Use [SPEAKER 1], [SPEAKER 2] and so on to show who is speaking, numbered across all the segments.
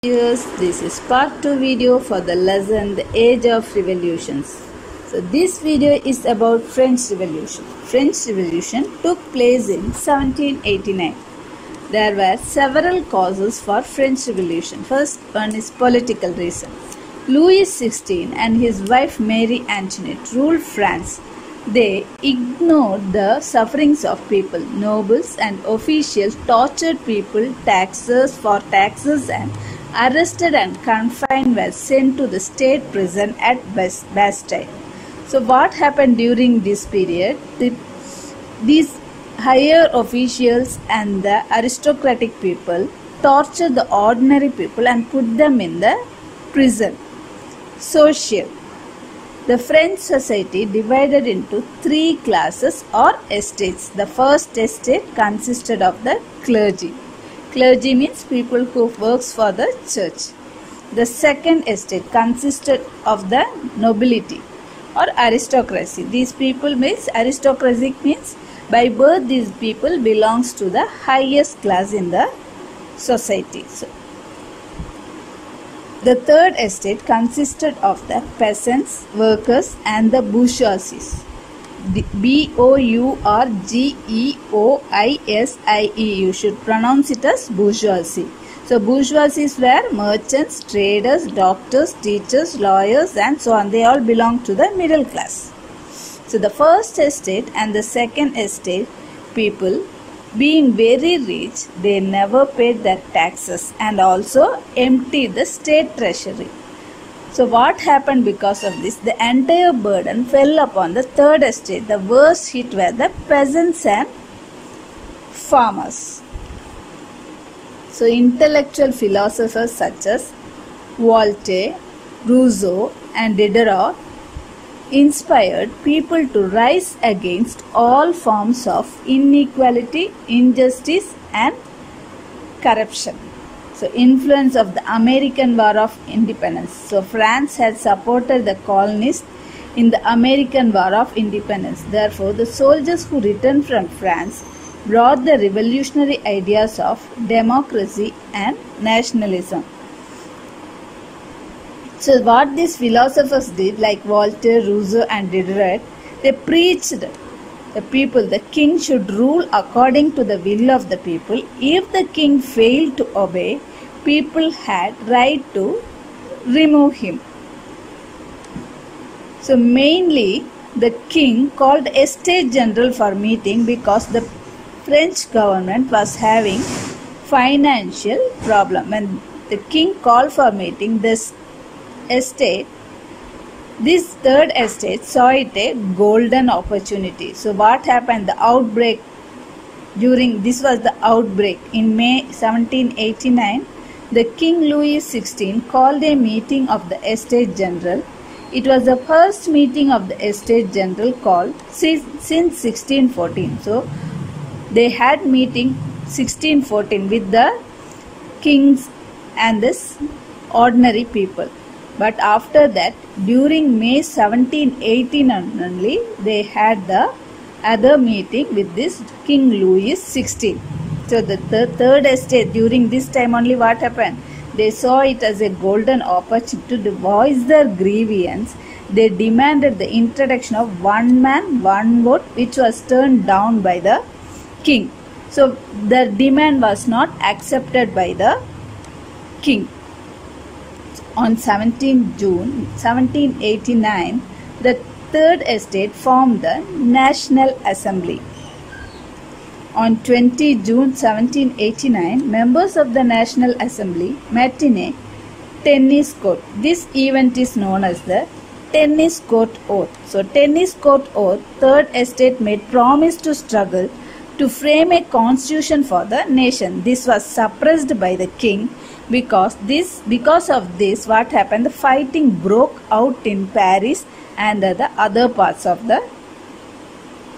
[SPEAKER 1] Yes, this is part 2 video for the lesson The Age of Revolutions. So this video is about French Revolution. French Revolution took place in 1789. There were several causes for French Revolution. First one is political reason. Louis XVI and his wife Marie Antoinette ruled France. They ignored the sufferings of people. Nobles and officials tortured people, taxes and arrested and confined were sent to the state prison at Bastille. So what happened during this period? These higher officials and the aristocratic people tortured the ordinary people and put them in the prison. Social. The French society divided into three classes or estates. The first estate consisted of the clergy. Clergy means people who works for the church. The second estate consisted of the nobility or aristocracy. These people means aristocracy means by birth these people belongs to the highest class in the society. So, the third estate consisted of the peasants, workers and the bourgeoisie. B-O-U-R-G-E-O-I-S-I-E. You should pronounce it as bourgeoisie. So bourgeoisies were merchants, traders, doctors, teachers, lawyers and so on. They all belong to the middle class. So the first estate and the second estate people, being very rich, they never paid their taxes and also emptied the state treasury. So what happened because of this? The entire burden fell upon the third estate. The worst hit were the peasants and farmers. So intellectual philosophers such as Voltaire, Rousseau and Diderot inspired people to rise against all forms of inequality, injustice and corruption. So influence of the American War of Independence. So France had supported the colonists in the American War of Independence. Therefore, the soldiers who returned from France brought the revolutionary ideas of democracy and nationalism. So what these philosophers did, like Voltaire, Rousseau and Diderot, they preached the people, the king should rule according to the will of the people. If the king failed to obey, people had right to remove him. So mainly the king called a States General for meeting because the French government was having financial problem. When the king called for meeting, this third estate saw it a golden opportunity. So what happened? The outbreak this was the outbreak in May 1789. The King Louis XVI called a meeting of the Estates General. It was the first meeting of the Estates General called since 1614. So they had meeting 1614 with the kings and this ordinary people. But after that, during May 1718 only, they had the other meeting with this King Louis XVI. So the third estate, during this time only what happened? They saw it as a golden opportunity to voice their grievance. They demanded the introduction of one man, one vote, which was turned down by the king. So the demand was not accepted by the king. On 17 June 1789, the Third Estate formed the National Assembly. On 20 June 1789, members of the National Assembly met in a tennis court. This event is known as the Tennis Court Oath. So, Tennis Court Oath, Third Estate made promise to struggle to frame a constitution for the nation. This was suppressed by the king. Because of this, what happened? The fighting broke out in Paris and the other parts of the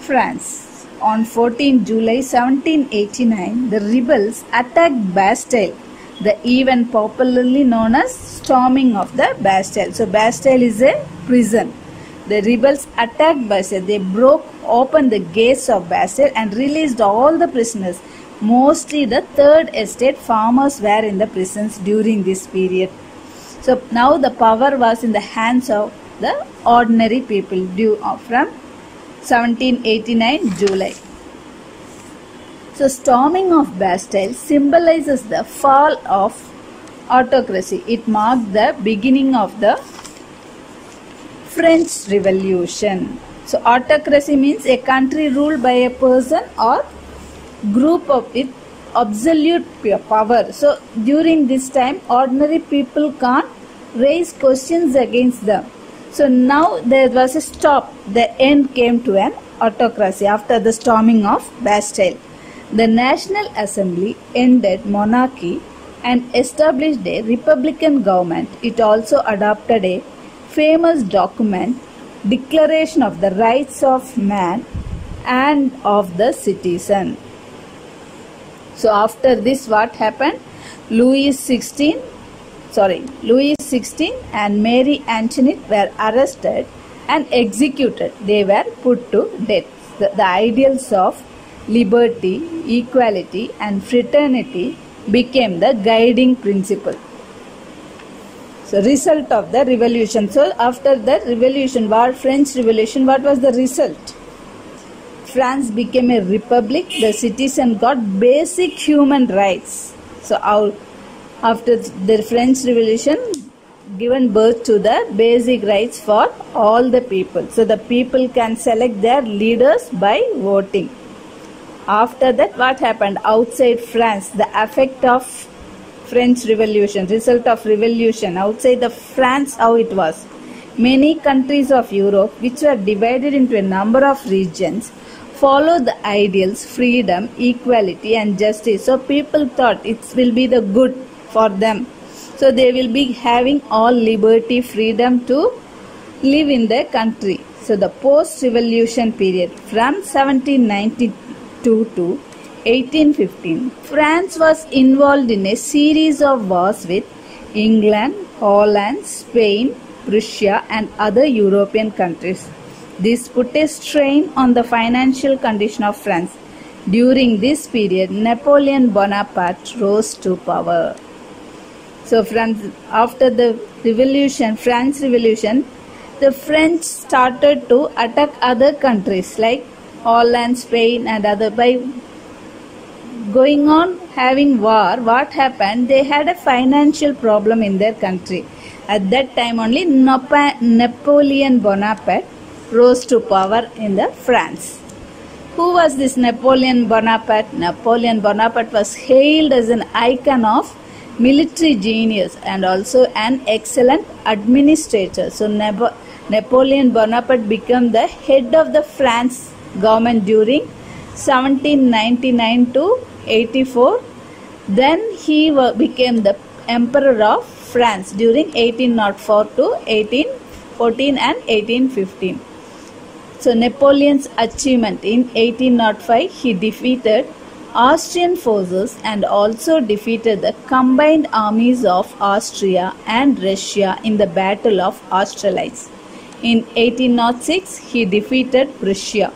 [SPEAKER 1] France. On 14 July 1789, the rebels attacked Bastille, the event popularly known as storming of the Bastille. So Bastille is a prison. The rebels attacked Bastille. They broke open the gates of Bastille and released all the prisoners. mostly the third estate farmers were in the prisons during this period. So now the power was in the hands of the ordinary people from 1789 July. So storming of Bastille symbolizes the fall of autocracy. It marked the beginning of the French Revolution. So autocracy means a country ruled by a person or group of with absolute power. So during this time, ordinary people can't raise questions against them. So now there was a stop. The end came to an autocracy after the storming of Bastille. The National Assembly ended monarchy and established a republican government. It also adopted a famous document, Declaration of the Rights of Man and of the Citizen. So after this, what happened? Louis XVI and Mary Antoinette were arrested and executed. They were put to death. The ideals of liberty, equality and fraternity became the guiding principle. So result of the revolution. So after the revolution, French Revolution, what was the result? France became a republic. The citizen got basic human rights. So after the French Revolution, given birth to the basic rights for all the people. So the people can select their leaders by voting. After that, what happened? Outside France, the effect of French Revolution, result of revolution, outside the France, how it was. Many countries of Europe, which were divided into a number of regions, followed the ideals, freedom, equality and justice. So people thought it will be the good for them. So they will be having all liberty, freedom to live in their country. So the post-revolution period from 1792 to 1815, France was involved in a series of wars with England, Holland, Spain, Prussia and other European countries. This put a strain on the financial condition of France. During this period, Napoleon Bonaparte rose to power. So after the revolution, France Revolution, the French started to attack other countries like Holland, Spain and other. By going on having war, what happened? They had a financial problem in their country. At that time only Napoleon Bonaparte rose to power in the France. Who was this Napoleon Bonaparte? Napoleon Bonaparte was hailed as an icon of military genius and also an excellent administrator. So Napoleon Bonaparte became the head of the France government during 1799 to 84. Then he became the Emperor of France during 1804 to 1814 and 1815. So Napoleon's achievement in 1805, he defeated Austrian forces and also defeated the combined armies of Austria and Russia in the Battle of Austerlitz. In 1806, he defeated Prussia.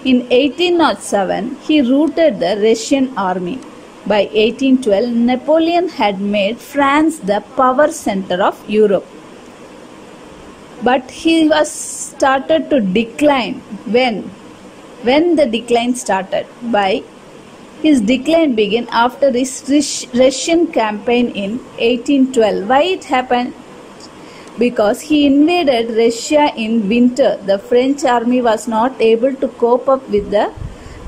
[SPEAKER 1] In 1807, he routed the Russian army. By 1812, Napoleon had made France the power center of Europe. But he was started to decline. When the decline started? His decline began after his Russian campaign in 1812. Why it happened? Because he invaded Russia in winter. The French army was not able to cope up with the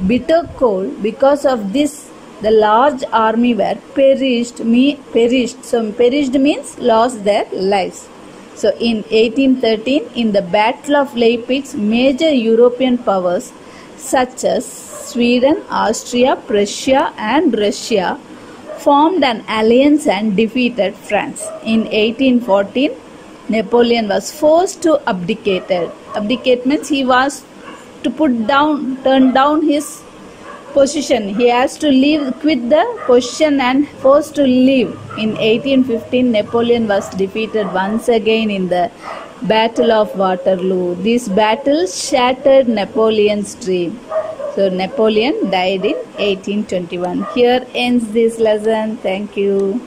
[SPEAKER 1] bitter cold. Because of this, the large army were perished. So perished means lost their lives. So in 1813, in the Battle of Leipzig, major European powers such as Sweden, Austria, Prussia and Russia formed an alliance and defeated France. In 1814, Napoleon was forced to abdicate. Abdicate means he was to turn down his position. He has to quit the position and forced to leave. In 1815, Napoleon was defeated once again in the Battle of Waterloo. This battle shattered Napoleon's dream. So Napoleon died in 1821. Here ends this lesson. Thank you.